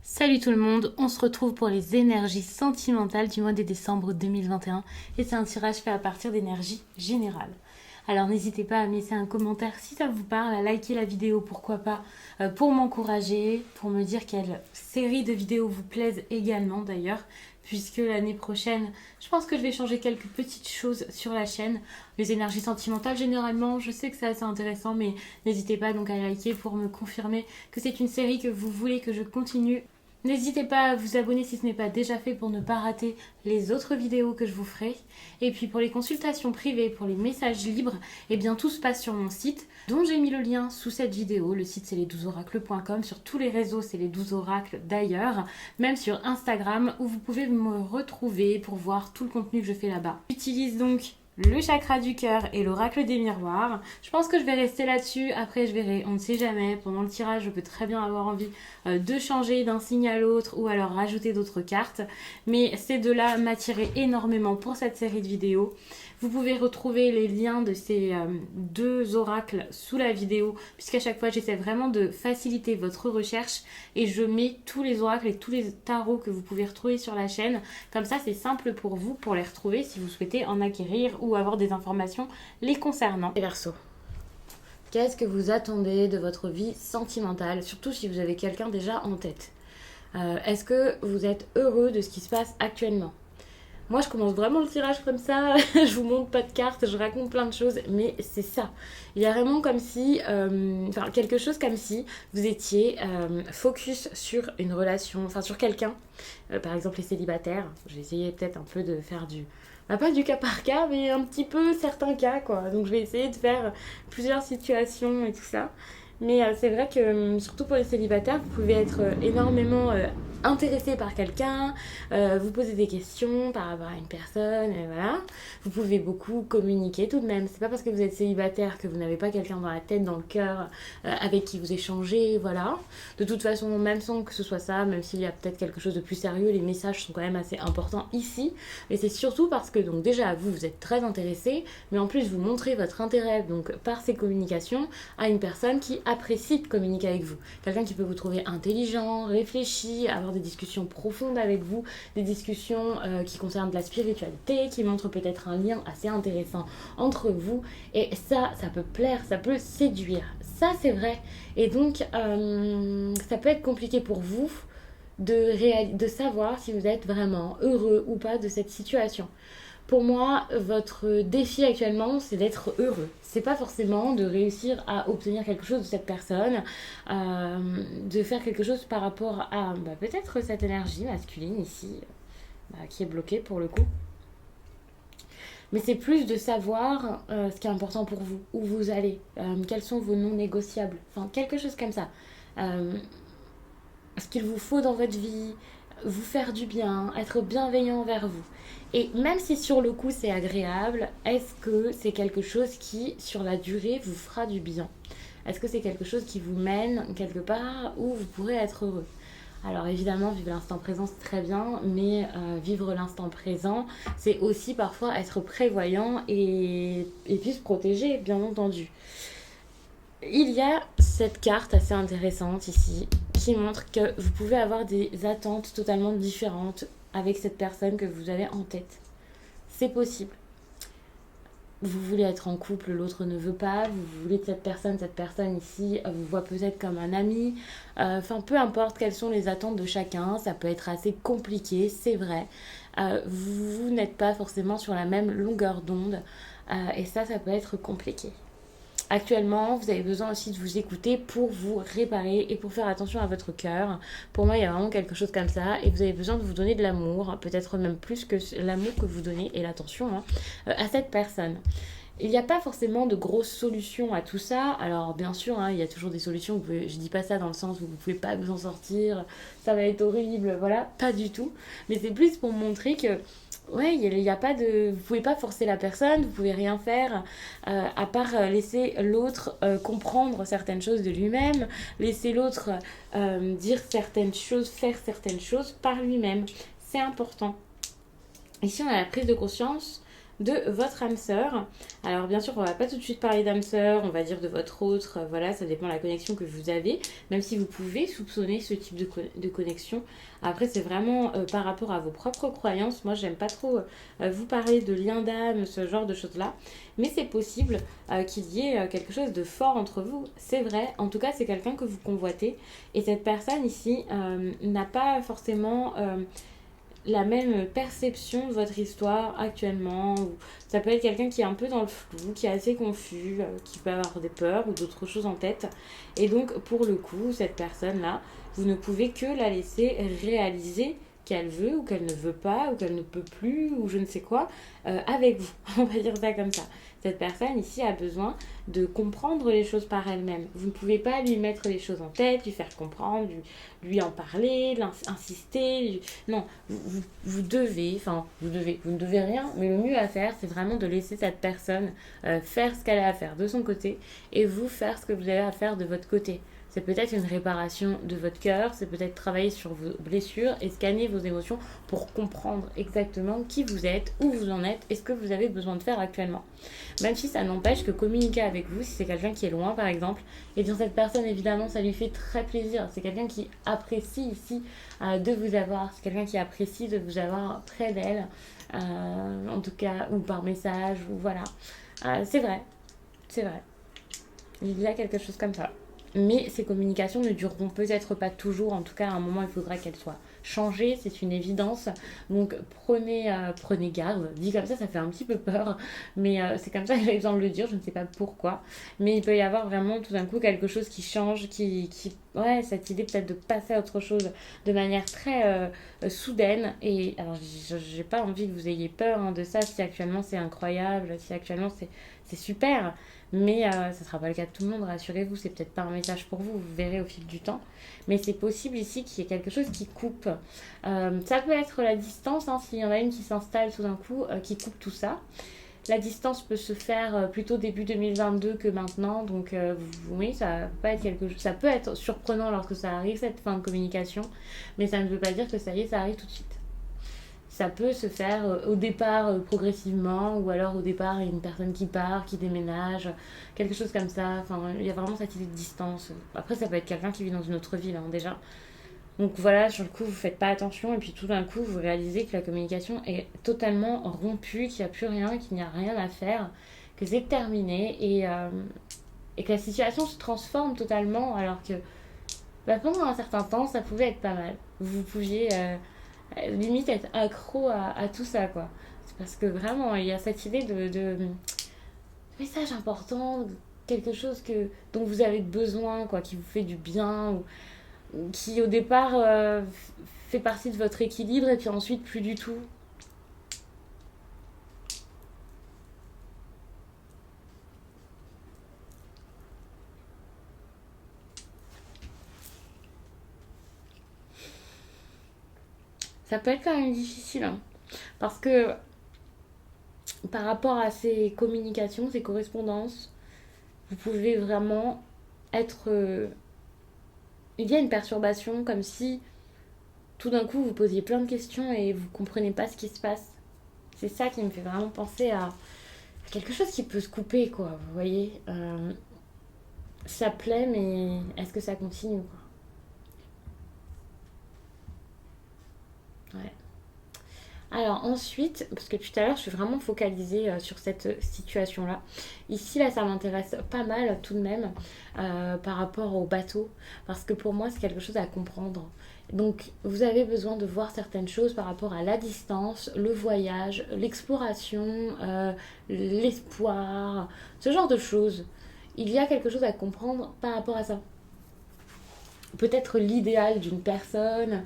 Salut tout le monde, on se retrouve pour les énergies sentimentales du mois de décembre 2021 et c'est un tirage fait à partir d'énergie générale. Alors n'hésitez pas à me laisser un commentaire si ça vous parle, à liker la vidéo pourquoi pas, pour m'encourager, pour me dire quelle série de vidéos vous plaisent également d'ailleurs, puisque l'année prochaine, je pense que je vais changer quelques petites choses sur la chaîne. Les énergies sentimentales généralement, je sais que c'est assez intéressant, mais n'hésitez pas donc à liker pour me confirmer que c'est une série que vous voulez que je continue. N'hésitez pas à vous abonner si ce n'est pas déjà fait pour ne pas rater les autres vidéos que je vous ferai. Et puis pour les consultations privées, pour les messages libres, eh bien tout se passe sur mon site dont j'ai mis le lien sous cette vidéo. Le site c'est les12oracles.com, sur tous les réseaux c'est les 12 oracles d'ailleurs, même sur Instagram où vous pouvez me retrouver pour voir tout le contenu que je fais là-bas. J'utilise donc le chakra du cœur et l'oracle des miroirs. Je pense que je vais rester là-dessus. Après, je verrai, on ne sait jamais. Pendant le tirage, je peux très bien avoir envie de changer d'un signe à l'autre ou alors rajouter d'autres cartes. Mais ces deux-là m'attiraient énormément pour cette série de vidéos. Vous pouvez retrouver les liens de ces deux oracles sous la vidéo, puisqu'à chaque fois, j'essaie vraiment de faciliter votre recherche et je mets tous les oracles et tous les tarots que vous pouvez retrouver sur la chaîne. Comme ça, c'est simple pour vous pour les retrouver si vous souhaitez en acquérir ou avoir des informations les concernant. Et Verseau, qu'est-ce que vous attendez de votre vie sentimentale, surtout si vous avez quelqu'un déjà en tête? Est-ce que vous êtes heureux de ce qui se passe actuellement? Moi, je commence vraiment le tirage comme ça, je vous montre pas de cartes, je raconte plein de choses, mais c'est ça. Il y a vraiment comme si, quelque chose comme si vous étiez focus sur une relation, enfin sur quelqu'un, par exemple les célibataires. J'ai essayé peut-être un peu de faire pas du cas par cas, mais un petit peu certains cas, quoi. Donc je vais essayer de faire plusieurs situations et tout ça. Mais c'est vrai que, surtout pour les célibataires, vous pouvez être énormément intéressé par quelqu'un, vous posez des questions par rapport à une personne, et voilà. Vous pouvez beaucoup communiquer tout de même. C'est pas parce que vous êtes célibataire que vous n'avez pas quelqu'un dans la tête, dans le cœur, avec qui vous échangez, voilà. De toute façon, même sans que ce soit ça, même s'il y a peut-être quelque chose de plus sérieux, les messages sont quand même assez importants ici. Et c'est surtout parce que, donc déjà, vous êtes très intéressé, mais en plus, vous montrez votre intérêt, donc par ces communications, à une personne qui apprécie de communiquer avec vous. Quelqu'un qui peut vous trouver intelligent, réfléchi, avoir des discussions profondes avec vous, des discussions qui concernent de la spiritualité, qui montrent peut-être un lien assez intéressant entre vous. Et ça peut plaire, ça peut séduire. Ça, c'est vrai. Et donc, ça peut être compliqué pour vous de savoir si vous êtes vraiment heureux ou pas de cette situation. Pour moi, votre défi actuellement, c'est d'être heureux. C'est pas forcément de réussir à obtenir quelque chose de cette personne, de faire quelque chose par rapport à peut-être cette énergie masculine ici, qui est bloquée pour le coup. Mais c'est plus de savoir ce qui est important pour vous, où vous allez, quels sont vos non négociables, enfin quelque chose comme ça. Ce qu'il vous faut dans votre vie, vous faire du bien, être bienveillant envers vous. Et même si sur le coup c'est agréable, est-ce que c'est quelque chose qui, sur la durée, vous fera du bien? Est-ce que c'est quelque chose qui vous mène quelque part où vous pourrez être heureux? Alors évidemment, vivre l'instant présent, c'est très bien, mais vivre l'instant présent, c'est aussi parfois être prévoyant et puis se protéger, bien entendu. Il y a cette carte assez intéressante ici qui montre que vous pouvez avoir des attentes totalement différentes avec cette personne que vous avez en tête. C'est possible. Vous voulez être en couple, l'autre ne veut pas, vous voulez de cette personne ici vous voit peut-être comme un ami. Peu importe quelles sont les attentes de chacun, ça peut être assez compliqué, c'est vrai. Vous n'êtes pas forcément sur la même longueur d'onde et ça peut être compliqué. Actuellement, vous avez besoin aussi de vous écouter pour vous réparer et pour faire attention à votre cœur. Pour moi, il y a vraiment quelque chose comme ça et vous avez besoin de vous donner de l'amour, peut-être même plus que l'amour que vous donnez et l'attention à cette personne. Il n'y a pas forcément de grosses solutions à tout ça. Alors bien sûr, il y a toujours des solutions. Je dis pas ça dans le sens où vous ne pouvez pas vous en sortir, ça va être horrible, voilà, pas du tout. Mais c'est plus pour montrer que il y a pas de, vous pouvez pas forcer la personne, vous pouvez rien faire à part laisser l'autre comprendre certaines choses de lui-même, laisser l'autre dire certaines choses, faire certaines choses par lui-même. C'est important. Ici, on a la prise de conscience de votre âme sœur. Alors bien sûr, on va pas tout de suite parler d'âme sœur, on va dire de votre autre, voilà, ça dépend de la connexion que vous avez, même si vous pouvez soupçonner ce type de connexion. Après, c'est vraiment par rapport à vos propres croyances. Moi, j'aime pas trop vous parler de lien d'âme, ce genre de choses-là, mais c'est possible qu'il y ait quelque chose de fort entre vous, c'est vrai. En tout cas, c'est quelqu'un que vous convoitez, et cette personne ici n'a pas forcément la même perception de votre histoire actuellement. Ça peut être quelqu'un qui est un peu dans le flou, qui est assez confus, qui peut avoir des peurs ou d'autres choses en tête. Et donc, pour le coup, cette personne-là, vous ne pouvez que la laisser réaliser qu'elle veut ou qu'elle ne veut pas ou qu'elle ne peut plus ou je ne sais quoi avec vous. On va dire ça comme ça. Cette personne ici a besoin de comprendre les choses par elle-même. Vous ne pouvez pas lui mettre les choses en tête, lui faire comprendre, lui en parler, insister. Non, vous devez, vous ne devez rien, mais le mieux à faire, c'est vraiment de laisser cette personne faire ce qu'elle a à faire de son côté et vous faire ce que vous avez à faire de votre côté. C'est peut-être une réparation de votre cœur, c'est peut-être travailler sur vos blessures et scanner vos émotions pour comprendre exactement qui vous êtes, où vous en êtes et ce que vous avez besoin de faire actuellement. Même si ça n'empêche que communiquer avec vous, si c'est quelqu'un qui est loin par exemple, et bien cette personne évidemment ça lui fait très plaisir. C'est quelqu'un qui apprécie ici de vous avoir, c'est quelqu'un qui apprécie de vous avoir près d'elle, en tout cas, ou par message, ou voilà. C'est vrai, c'est vrai. Il y a quelque chose comme ça. Mais ces communications ne dureront peut-être pas toujours. En tout cas, à un moment, il faudra qu'elles soient changées. C'est une évidence. Donc, prenez garde. Dit comme ça fait un petit peu peur. Mais c'est comme ça que j'avais besoin de le dire. Je ne sais pas pourquoi. Mais il peut y avoir vraiment tout d'un coup quelque chose qui change. Ouais, cette idée peut-être de passer à autre chose de manière très soudaine. Et alors, j'ai pas envie que vous ayez peur de ça. Si actuellement c'est incroyable, si actuellement c'est super. Mais ça ne sera pas le cas de tout le monde, rassurez-vous, c'est peut-être pas un message pour vous, vous verrez au fil du temps. Mais c'est possible ici qu'il y ait quelque chose qui coupe. Ça peut être la distance, hein, s'il y en a une qui s'installe tout d'un coup, qui coupe tout ça. La distance peut se faire plutôt début 2022 que maintenant, donc oui, ça peut être surprenant lorsque ça arrive, cette fin de communication, mais ça ne veut pas dire que ça y est, ça arrive tout de suite. Ça peut se faire au départ progressivement, ou alors au départ il y a une personne qui part, qui déménage, quelque chose comme ça. Enfin, il y a vraiment cette idée de distance. Après, ça peut être quelqu'un qui vit dans une autre ville, hein, déjà. Donc voilà, sur le coup, vous faites pas attention, et puis tout d'un coup, vous réalisez que la communication est totalement rompue, qu'il n'y a plus rien, qu'il n'y a rien à faire, que c'est terminé, et que la situation se transforme totalement, alors que pendant un certain temps, ça pouvait être pas mal. Vous pouviez limite être accro à tout ça, quoi. C'est parce que vraiment, il y a cette idée de message important, quelque chose dont vous avez besoin, quoi, qui vous fait du bien, ou qui au départ fait partie de votre équilibre, et puis ensuite plus du tout. Ça peut être quand même difficile, hein, parce que par rapport à ces communications, ces correspondances, vous pouvez vraiment être... il y a une perturbation, comme si tout d'un coup vous posiez plein de questions et vous comprenez pas ce qui se passe. C'est ça qui me fait vraiment penser à quelque chose qui peut se couper, quoi. Vous voyez, ça plaît, mais est-ce que ça continue, quoi. Ouais. Alors ensuite, parce que tout à l'heure je suis vraiment focalisée sur cette situation-là. Ici, là, ça m'intéresse pas mal tout de même par rapport au bateau, parce que pour moi c'est quelque chose à comprendre. Donc vous avez besoin de voir certaines choses par rapport à la distance, le voyage, l'exploration, l'espoir, ce genre de choses. Il y a quelque chose à comprendre par rapport à ça. Peut-être l'idéal d'une personne,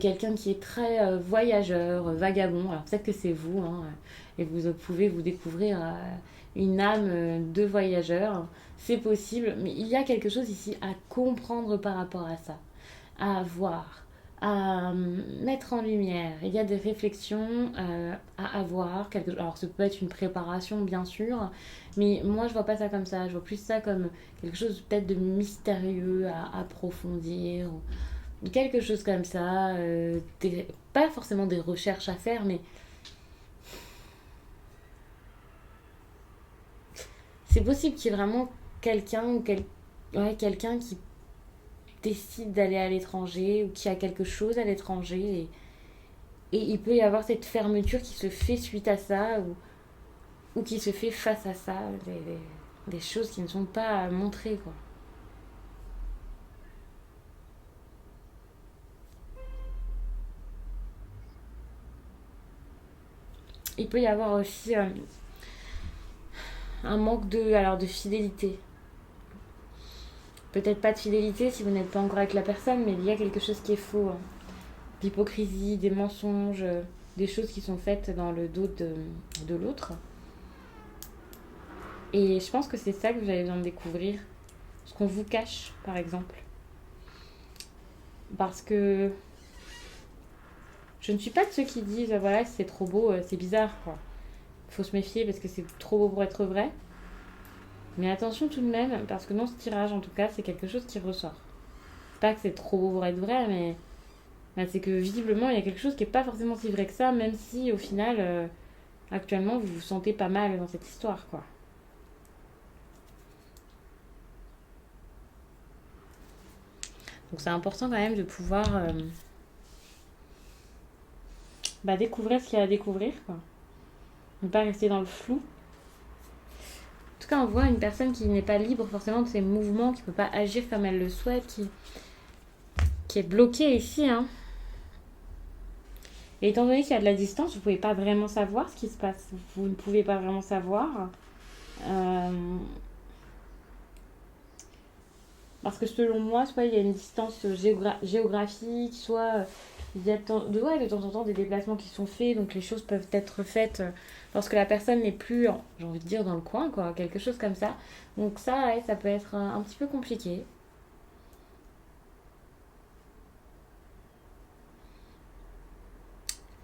quelqu'un qui est très voyageur, vagabond. Alors peut-être que c'est vous, hein, et vous pouvez vous découvrir une âme de voyageur. C'est possible, mais il y a quelque chose ici à comprendre par rapport à ça, à voir, à mettre en lumière. Il y a des réflexions à avoir. Alors ça peut être une préparation, bien sûr, mais moi je vois pas ça comme ça. Je vois plus ça comme quelque chose peut-être de mystérieux à approfondir, ou quelque chose comme ça. Pas forcément des recherches à faire, mais C'est possible qu'il y ait vraiment quelqu'un ouais, quelqu'un qui décide d'aller à l'étranger ou qui a quelque chose à l'étranger et il peut y avoir cette fermeture qui se fait suite à ça ou qui se fait face à ça, des choses qui ne sont pas montrées quoi. Il peut y avoir aussi un manque de fidélité. Peut-être pas de fidélité si vous n'êtes pas encore avec la personne, mais il y a quelque chose qui est faux, hein. L'hypocrisie, des mensonges, des choses qui sont faites dans le dos de l'autre. Et je pense que c'est ça que vous avez besoin de découvrir. Ce qu'on vous cache, par exemple. Parce que je ne suis pas de ceux qui disent, voilà, c'est trop beau, c'est bizarre, quoi. Faut se méfier parce que c'est trop beau pour être vrai. Mais attention tout de même, parce que dans ce tirage, en tout cas, c'est quelque chose qui ressort. Pas que c'est trop beau pour être vrai, mais bah, c'est que visiblement, il y a quelque chose qui n'est pas forcément si vrai que ça, même si au final, actuellement, vous vous sentez pas mal dans cette histoire, quoi. Donc c'est important quand même de pouvoir découvrir ce qu'il y a à découvrir, quoi. Ne pas rester dans le flou. En tout cas, on voit une personne qui n'est pas libre forcément de ses mouvements, qui ne peut pas agir comme elle le souhaite, qui est bloquée ici, hein. Et étant donné qu'il y a de la distance, vous ne pouvez pas vraiment savoir ce qui se passe. Vous ne pouvez pas vraiment savoir. Euh, Parce que selon moi, soit il y a une distance géographique, soit il y a ouais, de temps en temps des déplacements qui sont faits, donc les choses peuvent être faites lorsque la personne n'est plus, j'ai envie de dire, dans le coin, quoi, quelque chose comme ça. Donc ça, ouais, ça peut être un petit peu compliqué.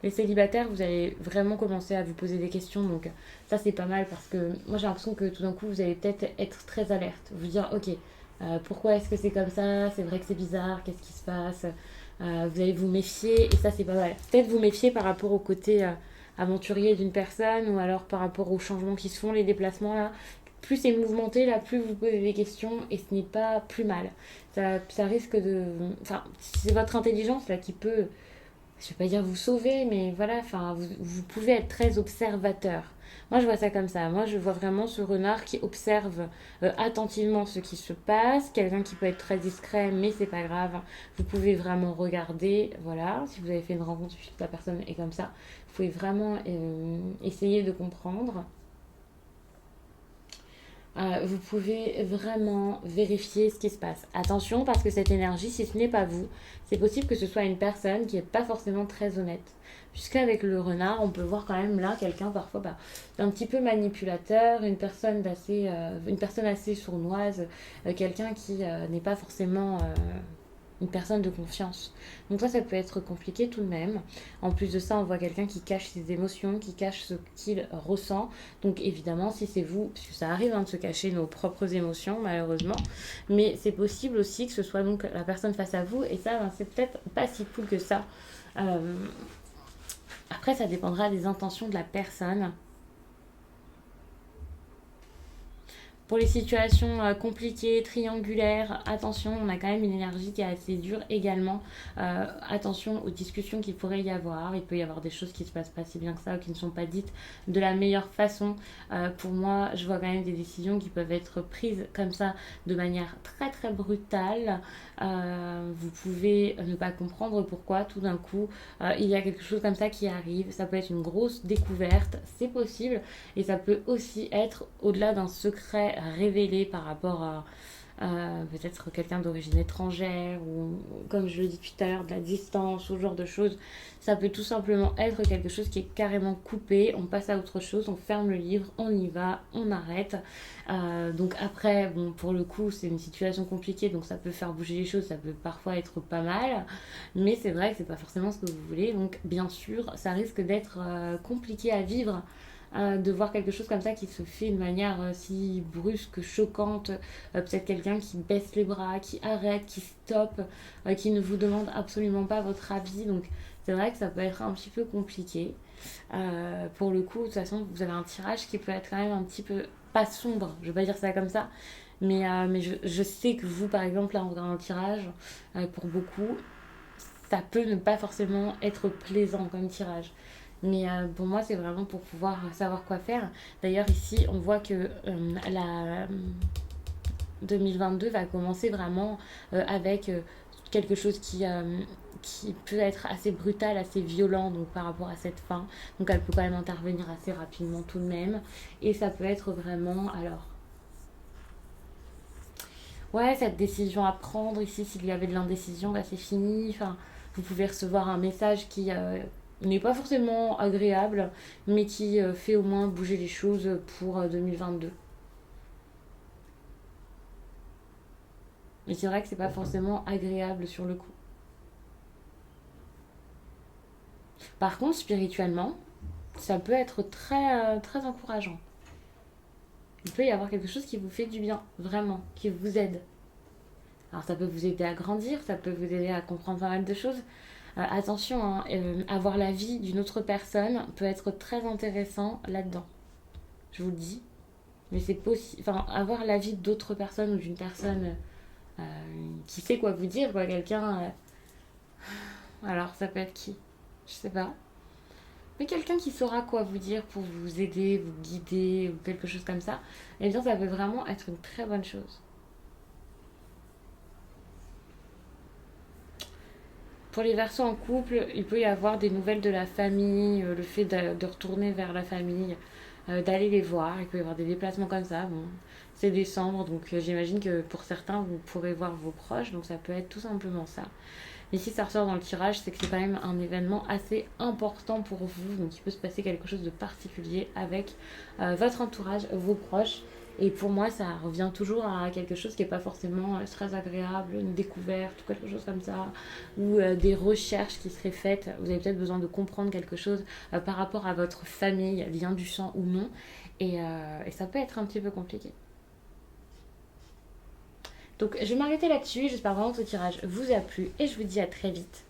Les célibataires, vous allez vraiment commencer à vous poser des questions, donc ça c'est pas mal parce que moi j'ai l'impression que tout d'un coup vous allez peut-être être très alerte, vous dire ok, pourquoi est-ce que c'est comme ça, c'est vrai que c'est bizarre, qu'est-ce qui se passe. Vous allez vous méfier et ça c'est pas mal. Peut-être vous méfier par rapport au côté aventurier d'une personne ou alors par rapport aux changements qui se font, les déplacements là. Plus c'est mouvementé là, plus vous posez des questions et ce n'est pas plus mal. Ça risque de... Enfin, c'est votre intelligence là qui peut, je vais pas dire vous sauver, mais voilà, enfin, vous pouvez être très observateur. Moi, je vois ça comme ça. Moi, je vois vraiment ce renard qui observe attentivement ce qui se passe. Quelqu'un qui peut être très discret, mais c'est pas grave. Vous pouvez vraiment regarder. Voilà, si vous avez fait une rencontre, si la personne est comme ça, vous pouvez vraiment essayer de comprendre. Vous pouvez vraiment vérifier ce qui se passe. Attention parce que cette énergie, si ce n'est pas vous, c'est possible que ce soit une personne qui n'est pas forcément très honnête. Puisqu'avec le renard, on peut voir quand même là quelqu'un parfois d'un petit peu manipulateur, une personne assez sournoise, quelqu'un qui n'est pas forcément une personne de confiance. Donc ça peut être compliqué tout de même. En plus de ça, on voit quelqu'un qui cache ses émotions, qui cache ce qu'il ressent. Donc évidemment, si c'est vous, parce que ça arrive de se cacher nos propres émotions, malheureusement, mais c'est possible aussi que ce soit donc la personne face à vous, et ça, c'est peut-être pas si cool que ça. Euh, Après, ça dépendra des intentions de la personne. Pour les situations compliquées, triangulaires, attention, on a quand même une énergie qui est assez dure également. Attention aux discussions qu'il pourrait y avoir. Il peut y avoir des choses qui ne se passent pas si bien que ça ou qui ne sont pas dites de la meilleure façon. Pour moi, je vois quand même des décisions qui peuvent être prises comme ça de manière très très brutale. Vous pouvez ne pas comprendre pourquoi tout d'un coup il y a quelque chose comme ça qui arrive. Ça peut être une grosse découverte, c'est possible. Et ça peut aussi être au-delà d'un secret révélé par rapport à peut-être quelqu'un d'origine étrangère ou comme je le dis tout à l'heure de la distance ou ce genre de choses. Ça peut tout simplement être quelque chose qui est carrément coupé, on passe à autre chose, on ferme le livre, on y va, on arrête. Donc après, bon, pour le coup c'est une situation compliquée, donc ça peut faire bouger les choses, ça peut parfois être pas mal, mais c'est vrai que c'est pas forcément ce que vous voulez, donc bien sûr ça risque d'être compliqué à vivre, de voir quelque chose comme ça qui se fait de manière si brusque, choquante, peut-être quelqu'un qui baisse les bras, qui arrête, qui stoppe, qui ne vous demande absolument pas votre avis. Donc c'est vrai que ça peut être un petit peu compliqué. Pour le coup, de toute façon, vous avez un tirage qui peut être quand même un petit peu, pas sombre, je vais pas dire ça comme ça, mais je sais que vous, par exemple, là, en regardant un tirage, pour beaucoup, ça peut ne pas forcément être plaisant comme tirage. Mais pour moi, c'est vraiment pour pouvoir savoir quoi faire. D'ailleurs, ici, on voit que la 2022 va commencer vraiment avec quelque chose qui peut être assez brutal, assez violent donc par rapport à cette fin. Donc elle peut quand même intervenir assez rapidement tout de même. Et ça peut être vraiment, alors, ouais, cette décision à prendre ici, s'il y avait de l'indécision, bah c'est fini. Enfin, vous pouvez recevoir un message qui n'est pas forcément agréable, mais qui fait au moins bouger les choses pour 2022. Mais c'est vrai que c'est pas forcément agréable sur le coup. Par contre, spirituellement, ça peut être très encourageant. Il peut y avoir quelque chose qui vous fait du bien, vraiment, qui vous aide. Alors ça peut vous aider à grandir, ça peut vous aider à comprendre pas mal de choses. Attention, hein, avoir la vie d'une autre personne peut être très intéressant là-dedans. Je vous le dis. Mais c'est possible. Enfin, avoir l'avis d'autres personnes ou d'une personne euh, qui sait quoi vous dire, quoi, quelqu'un. Alors ça peut être qui? Je sais pas. Mais quelqu'un qui saura quoi vous dire pour vous aider, vous guider ou quelque chose comme ça, eh bien ça peut vraiment être une très bonne chose. Pour les versos en couple, il peut y avoir des nouvelles de la famille, le fait de retourner vers la famille, d'aller les voir. Il peut y avoir des déplacements comme ça. Bon, c'est décembre, donc j'imagine que pour certains, vous pourrez voir vos proches, donc ça peut être tout simplement ça. Mais si ça ressort dans le tirage, c'est que c'est quand même un événement assez important pour vous, donc il peut se passer quelque chose de particulier avec votre entourage, vos proches. Et pour moi, ça revient toujours à quelque chose qui n'est pas forcément très agréable, une découverte ou quelque chose comme ça, ou des recherches qui seraient faites. Vous avez peut-être besoin de comprendre quelque chose par rapport à votre famille, lien du sang ou non. Et ça peut être un petit peu compliqué. Donc je vais m'arrêter là-dessus. J'espère vraiment que ce tirage vous a plu et je vous dis à très vite.